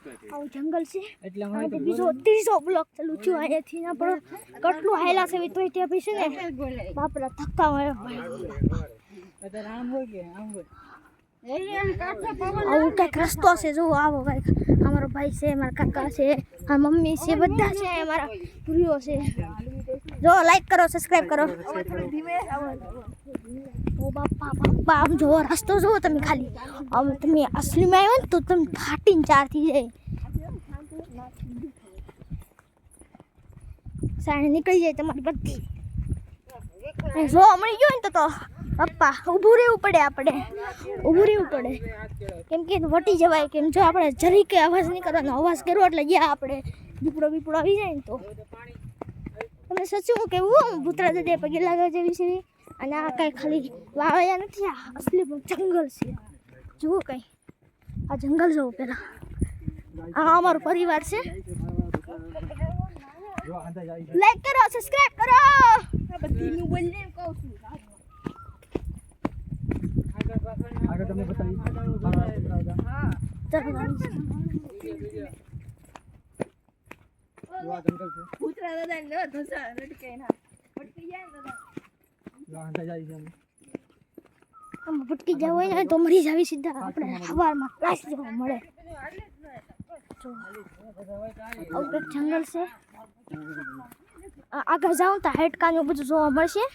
આવું જંગલ છે એટલે બીજો ત્રીજો બ્લોક ચાલુ થયો અહીંયાથી ના પણ કેટલું હાયલા છે તોય ત્યાં પછી છે ને બાપરા ધક્કા મારે આવું કંઈક રસ્તો છે જો આવો કંઈક અમારો ભાઈ છે મારા કાકા છે આ મમ્મી છે બધા છે અમારા પૂરીઓ છે જો લાઈક કરો સબસ્ક્રાઇબ કરો ઓ બાપા બાપા આમ જો રસ્તો જુઓ તમે ખાલી આમ તમે અસલીમાં આવ્યો ને તો તમે ફાટીને ચાર થઈ જાય સાણે નીકળી જાય તમારી બધી જો મળી ગયો ને તો પપ્પા ઊભું રહેવું પડે આપણે ઊભું રહેવું પડે કેમ કે વટી જવાય કેમ જો આપણે જરી કે અવાજ નહીં કરવાનો અવાજ કર્યો એટલે ગયા આપણે દીપડો બીપડો આવી જાય ને તો તમને સચું કેવું ભૂતરા દે પગે લાગવા જેવી છે અને આ કંઈ ખાલી વાવયા નથી આ અસલી જંગલ છે જુઓ કંઈ આ જંગલ જુઓ પહેલાં આ અમારો પરિવાર છે લાઈક કરો સબસ્ક્રાઇબ કરો બધીનું બોલને કહું છું આગળ તમને બતાવી હા ચલો ભૂતરા દાદા ને ધસા રટકે ના ભટકી જાય ને દાદા લાંડા જાય છે આમ ભટકી જાવ હોય ને તો મરી જાવી સીધા આપણે હવારમાં ક્લાસ જવા મળે આવું જંગલ છે આગળ જાઉં તો હાડકાનું બધું જોવા મળશે